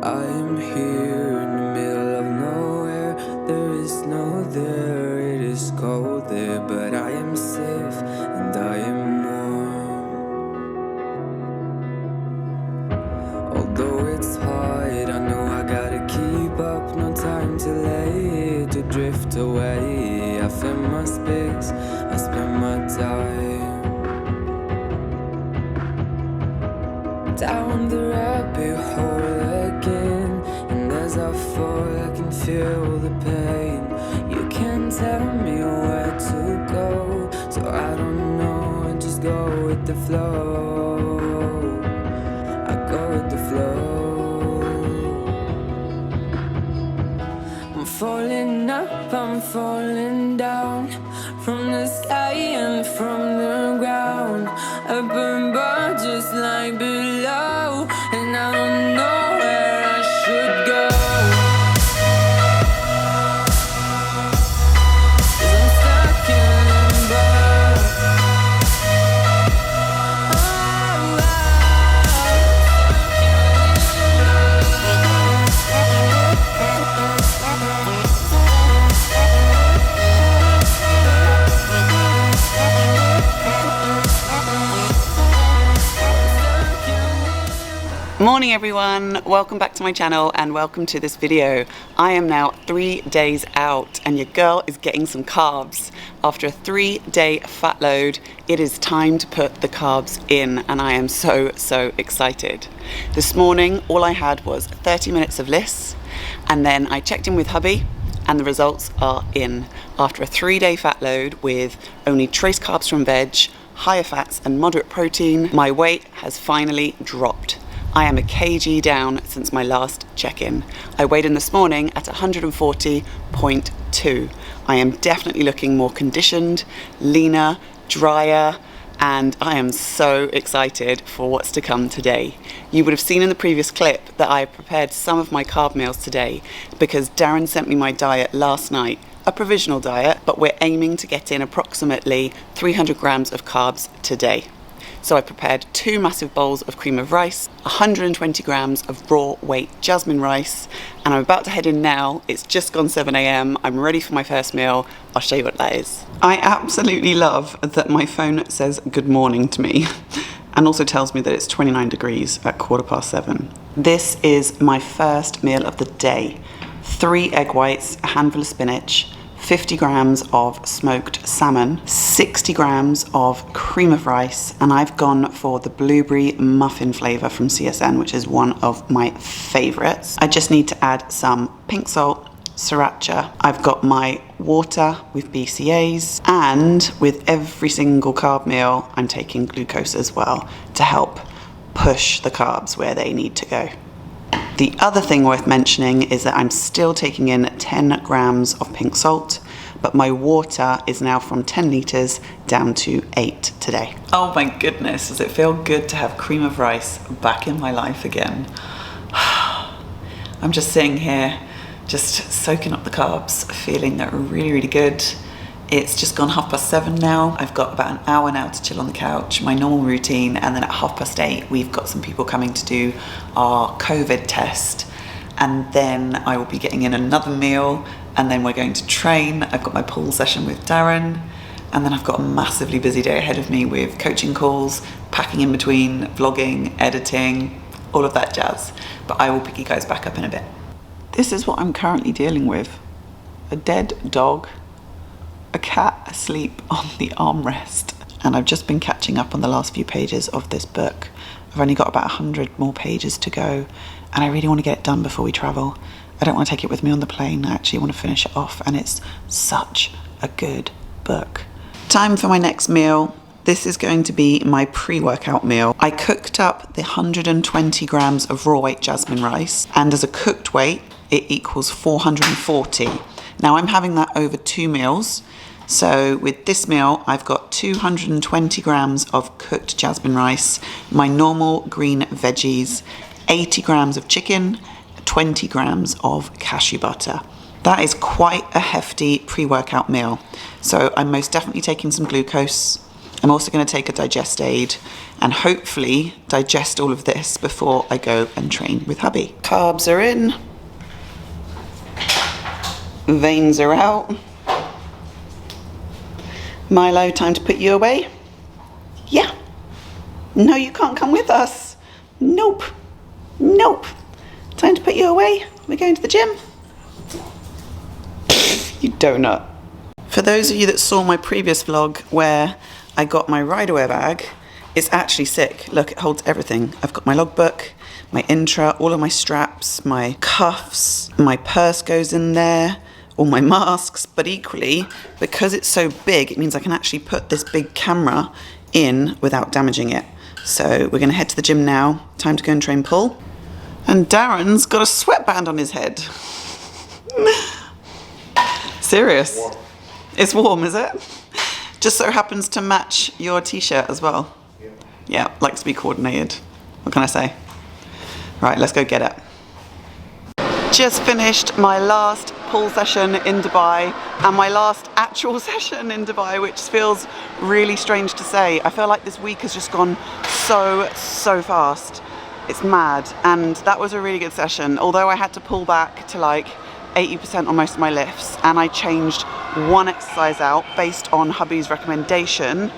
I am here in the middle of nowhere. There is no there, it is cold there, but I am safe and I am warm. Although it's hard, I know I gotta keep up. No time to lay, to drift away. I find my space, I spend my time down the rabbit hole again. And as I fall, I can feel the pain. You can't tell me where to go, so I don't know, I just go with the flow. I go with the flow. I'm falling up, I'm falling down, from the sky and from the ground. Up above just like below, and I don't know where I should go. 'Cause I'm stuck in limbo. Morning everyone, welcome back to my channel and welcome to this video. I am now 3 days out and your girl is getting some carbs. After a 3-day fat load, it is time to put the carbs in and I am so excited. This morning all I had was 30 minutes of lists and then I checked in with hubby and the results are in. After a 3-day fat load with only trace carbs from veg, higher fats and moderate protein, my weight has finally dropped. I am a kg down since my last check-in. I weighed in this morning at 140.2. I am definitely looking more conditioned, leaner, drier, and I am so excited for what's to come today. You would have seen in the previous clip that I prepared some of my carb meals today because Darren sent me my diet last night, a provisional diet, but we're aiming to get in approximately 300 grams of carbs today. So I prepared 2 massive bowls of cream of rice, 120 grams of raw weight jasmine rice, and I'm about to head in now. It's just gone 7 a.m. I'm ready for my first meal. I'll show you what that is. I absolutely love that my phone says good morning to me and also tells me that it's 29 degrees at 7:15. This is my first meal of the day. 3 egg whites, a handful of spinach, 50 grams of smoked salmon, 60 grams of cream of rice, and I've gone for the blueberry muffin flavour from CSN, which is one of my favourites. I just need to add some pink salt, sriracha. I've got my water with BCAAs, and with every single carb meal, I'm taking glucose as well to help push the carbs where they need to go. The other thing worth mentioning is that I'm still taking in 10 grams of pink salt, but my water is now from 10 litres down to 8 today. Oh my goodness, does it feel good to have cream of rice back in my life again? I'm just sitting here, just soaking up the carbs, feeling really good. It's just gone 7:30 now. I've got about an hour now to chill on the couch, my normal routine, and then at 8:30 we've got some people coming to do our COVID test, and then I will be getting in another meal, and then we're going to train. I've got my pool session with Darren, and then I've got a massively busy day ahead of me with coaching calls, packing in between, vlogging, editing, all of that jazz. But I will pick you guys back up in a bit. This is what I'm currently dealing with. A dead dog, a cat asleep on the armrest, and I've just been catching up on the last few pages of this book. I've only got about 100 more pages to go, and I really want to get it done before we travel. I don't want to take it with me on the plane. I actually want to finish it off, and it's such a good book. Time for my next meal. This is going to be my pre-workout meal. I cooked up the 120 grams of raw weight jasmine rice, and as a cooked weight, it equals 440. Now I'm having that over 2 meals. So with this meal, I've got 220 grams of cooked jasmine rice, my normal green veggies, 80 grams of chicken, 20 grams of cashew butter. That is quite a hefty pre-workout meal. So I'm most definitely taking some glucose. I'm also going to take a digest aid and hopefully digest all of this before I go and train with hubby. Carbs are in. Veins are out. Milo, time to put you away? Yeah. No, you can't come with us. Nope. Nope. Time to put you away. We're going to the gym. You donut. For those of you that saw my previous vlog where I got my Ryderwear bag, it's actually sick. Look, it holds everything. I've got my logbook, my intra, all of my straps, my cuffs, my purse goes in there, all my masks, but equally, because it's so big, it means I can actually put this big camera in without damaging it. So we're gonna head to the gym now. Time to go and train pull. And Darren's got a sweatband on his head. Serious. Warm. It's warm, is it? Just so happens to match your t-shirt as well. Yeah, likes to be coordinated. What can I say? Right, let's go get it. Just finished my last pull session in Dubai and my last actual session in Dubai, which feels really strange to say. I feel like this week has just gone so fast. It's mad. And that was a really good session. Although I had to pull back to like 80% on most of my lifts, and I changed one exercise out based on hubby's recommendation,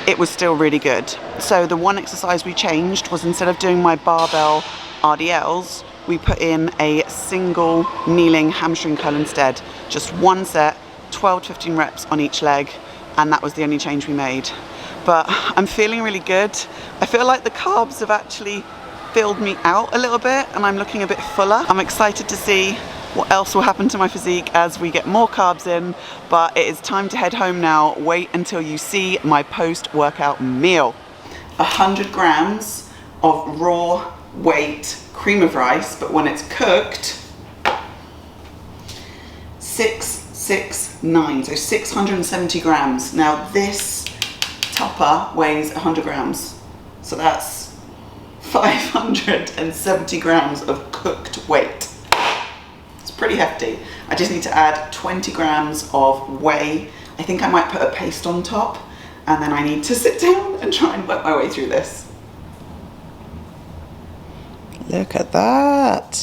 it was still really good. So the one exercise we changed was, instead of doing my barbell RDLs, we put in a single kneeling hamstring curl instead. Just one set, 12 to 15 reps on each leg, and that was the only change we made. But I'm feeling really good. I feel like the carbs have actually filled me out a little bit and I'm looking a bit fuller. I'm excited to see what else will happen to my physique as we get more carbs in, but it is time to head home now. Wait until you see my post-workout meal. 100 grams of raw weight cream of rice, but when it's cooked, 669, so 670 grams. Now this tupper weighs 100 grams, so that's 570 grams of cooked weight. Pretty hefty. I just need to add 20 grams of whey. I think I might put a paste on top, and then I need to sit down and try and work my way through this. Look at that.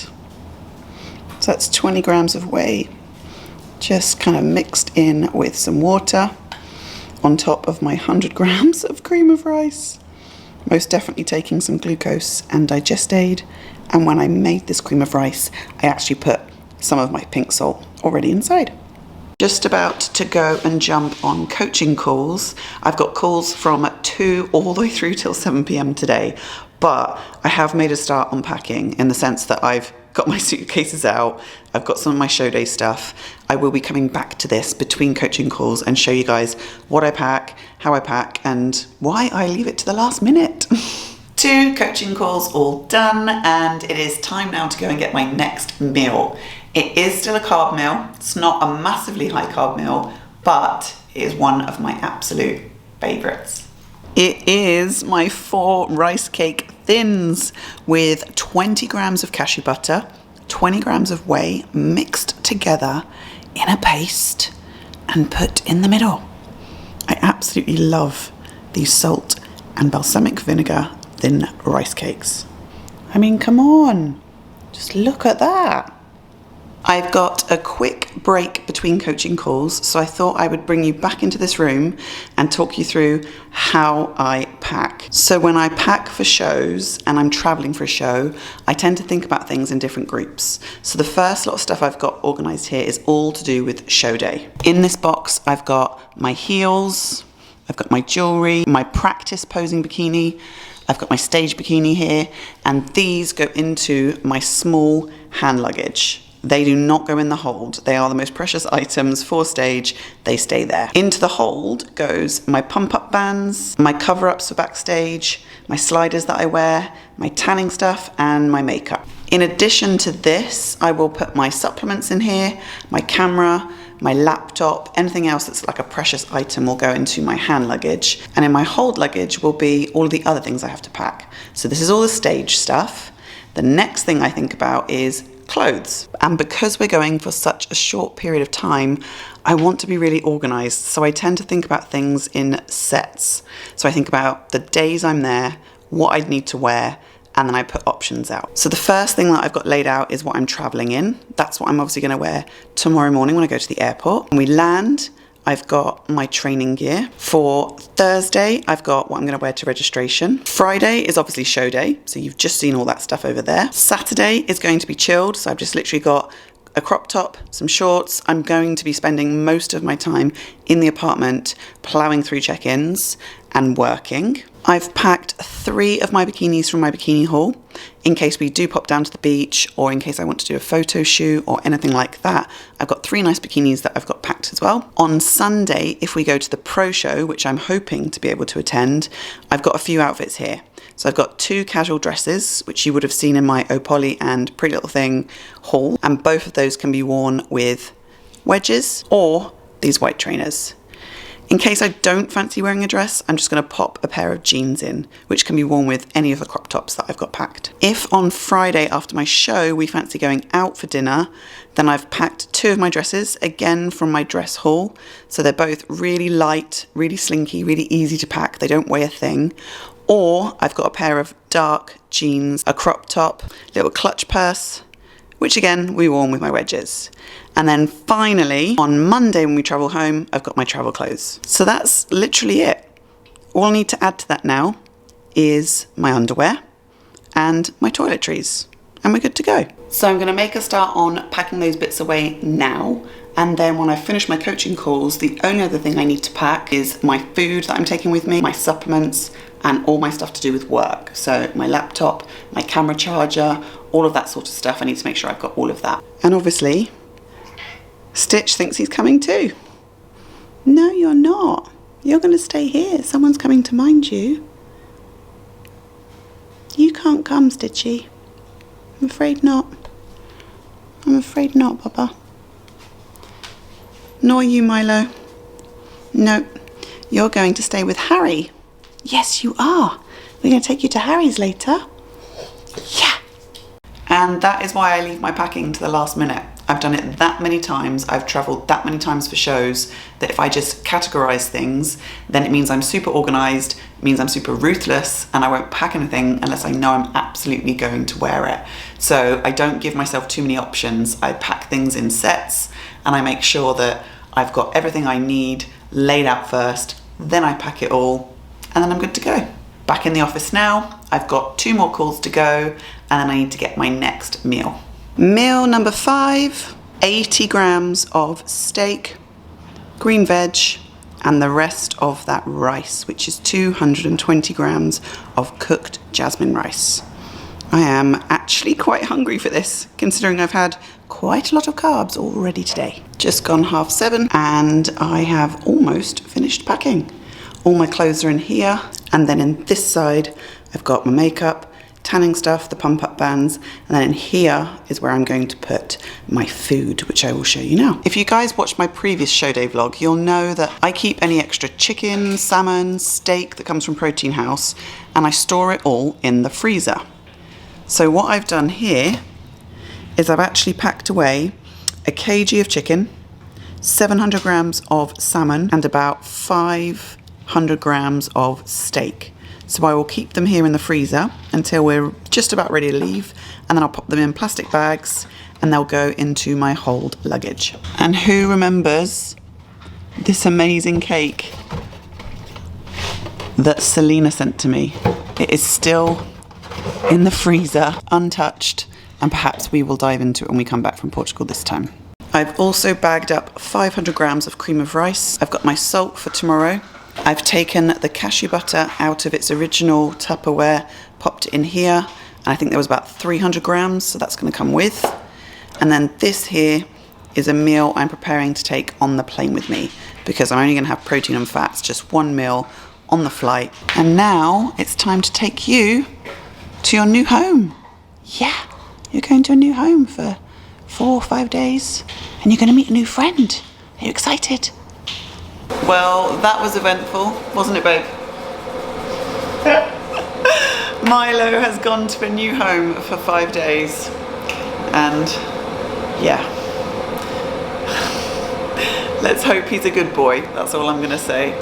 So that's 20 grams of whey, just kind of mixed in with some water on top of my 100 grams of cream of rice. Most definitely taking some glucose and digest aid. And when I made this cream of rice, I actually put some of my pink salt already inside. Just about to go and jump on coaching calls. I've got calls from 2 all the way through till 7 p.m. today, but I have made a start on packing in the sense that I've got my suitcases out, I've got some of my show day stuff. I will be coming back to this between coaching calls and show you guys what I pack, how I pack, and why I leave it to the last minute. 2 coaching calls all done, and it is time now to go and get my next meal. It is still a carb meal. It's not a massively high carb meal, but it is one of my absolute favorites. It is my 4 rice cake thins with 20 grams of cashew butter, 20 grams of whey mixed together in a paste and put in the middle. I absolutely love these salt and balsamic vinegar thin rice cakes. I mean, come on, just look at that. I've got a quick break between coaching calls, so I thought I would bring you back into this room and talk you through how I pack. So when I pack for shows and I'm traveling for a show, I tend to think about things in different groups. So the first lot of stuff I've got organized here is all to do with show day. In this box, I've got my heels, I've got my jewelry, my practice posing bikini, I've got my stage bikini here, and these go into my small hand luggage. They do not go in the hold. They are the most precious items for stage. They stay there. Into the hold goes my pump-up bands, my cover-ups for backstage, my sliders that I wear, my tanning stuff, and my makeup. In addition to this, I will put my supplements in here, my camera, my laptop, anything else that's like a precious item will go into my hand luggage. And in my hold luggage will be all of the other things I have to pack. So this is all the stage stuff. The next thing I think about is clothes. And because we're going for such a short period of time, I want to be really organised. So I tend to think about things in sets. So I think about the days I'm there, what I'd need to wear, and then I put options out. So the first thing that I've got laid out is what I'm travelling in. That's what I'm obviously going to wear tomorrow morning when I go to the airport. When we land, I've got my training gear. For Thursday, I've got what I'm going to wear to registration. Friday is obviously show day, so you've just seen all that stuff over there. Saturday is going to be chilled, so I've just literally got a crop top, some shorts. I'm going to be spending most of my time in the apartment ploughing through check-ins and working. I've packed 3 of my bikinis from my bikini haul in case we do pop down to the beach or in case I want to do a photo shoot or anything like that. I've got 3 nice bikinis that I've got packed as well. On Sunday, if we go to the pro show, which I'm hoping to be able to attend, I've got a few outfits here. So I've got 2 casual dresses, which you would have seen in my Opoly and Pretty Little Thing haul, and both of those can be worn with wedges or these white trainers. In case I don't fancy wearing a dress, I'm just going to pop a pair of jeans in, which can be worn with any of the crop tops that I've got packed. If on Friday after my show we fancy going out for dinner, then I've packed 2 of my dresses, again from my dress haul. So they're both really light, really slinky, really easy to pack. They don't weigh a thing. Or I've got a pair of dark jeans, a crop top, little clutch purse, which again we worn with my wedges. And then finally, on Monday when we travel home, I've got my travel clothes. So that's literally it. All I need to add to that now is my underwear and my toiletries, and we're good to go. So I'm going to make a start on packing those bits away now. And then when I finish my coaching calls, the only other thing I need to pack is my food that I'm taking with me, my supplements, and all my stuff to do with work. So my laptop, my camera charger, all of that sort of stuff. I need to make sure I've got all of that. And obviously, Stitch thinks he's coming too. No, you're not. You're going to stay here. Someone's coming to mind you. You can't come, Stitchy. I'm afraid not. I'm afraid not, Baba. Nor you, Milo. No, you're going to stay with Harry. Yes, you are. We're going to take you to Harry's later. Yeah. And that is why I leave my packing to the last minute. I've done it that many times, I've travelled that many times for shows, that if I just categorise things, then it means I'm super organised, it means I'm super ruthless, and I won't pack anything unless I know I'm absolutely going to wear it. So I don't give myself too many options. I pack things in sets, and I make sure that I've got everything I need laid out first, then I pack it all, and then I'm good to go. Back in the office now, I've got 2 more calls to go, and then I need to get my next meal. Meal number 5, 80 grams of steak, green veg, and the rest of that rice, which is 220 grams of cooked jasmine rice. I am actually quite hungry for this, considering I've had quite a lot of carbs already today. Just gone 7:30, and I have almost finished packing. All my clothes are in here, and then in this side, I've got my makeup, tanning stuff, the pump up bands, and then in here is where I'm going to put my food, which I will show you now. If you guys watched my previous show day vlog, you'll know that I keep any extra chicken, salmon, steak that comes from Protein House, and I store it all in the freezer. So what I've done here is I've actually packed away a kg of chicken, 700 grams of salmon, and about 500 grams of steak. So I will keep them here in the freezer until we're just about ready to leave, and then I'll pop them in plastic bags and they'll go into my hold luggage. And who remembers this amazing cake that Selena sent to me? It is still in the freezer, untouched, and perhaps we will dive into it when we come back from Portugal this time. I've also bagged up 500 grams of cream of rice. I've got my salt for tomorrow. I've taken the cashew butter out of its original Tupperware, popped it in here, and I think there was about 300 grams, so that's going to come with. And then this here is a meal I'm preparing to take on the plane with me, because I'm only going to have protein and fats, just 1 meal on the flight. And now it's time to take you to your new home. Yeah, you're going to a new home for 4 or 5 days, and you're going to meet a new friend. Are you excited? Well, that was eventful, wasn't it, babe? Milo has gone to a new home for 5 days. And yeah, let's hope he's a good boy. That's all I'm gonna say.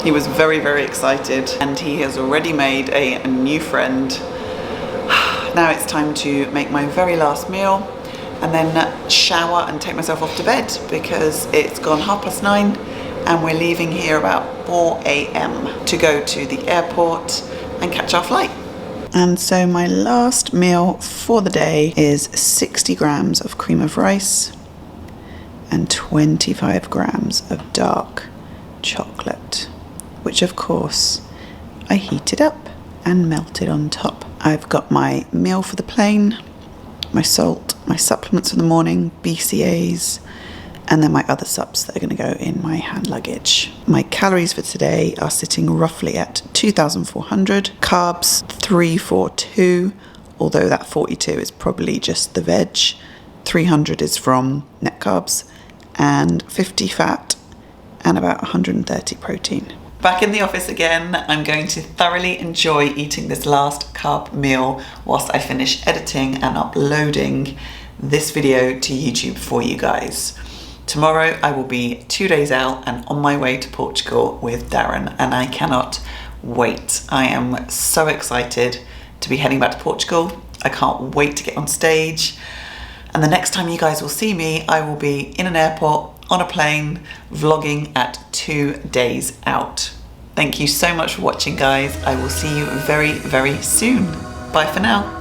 He was very, very excited, and he has already made a new friend. Now it's time to make my very last meal and then shower and take myself off to bed, because it's gone 9:30 and we're leaving here about 4 a.m. to go to the airport and catch our flight. And so my last meal for the day is 60 grams of cream of rice and 25 grams of dark chocolate, which of course I heated up and melted on top. I've got my meal for the plane, my salt, my supplements for the morning, BCAAs, and then my other subs that are going to go in my hand luggage. My calories for today are sitting roughly at 2,400, carbs 342, although that 42 is probably just the veg, 300 is from net carbs, and 50 fat, and about 130 protein. Back in the office again, I'm going to thoroughly enjoy eating this last carb meal whilst I finish editing and uploading this video to YouTube for you guys. Tomorrow I will be 2 days out and on my way to Portugal with Darren, and I cannot wait. I am so excited to be heading back to Portugal. I can't wait to get on stage. And the next time you guys will see me, I will be in an airport, on a plane, vlogging at 2 days out. Thank you so much for watching, guys. I will see you very, very soon. Bye for now.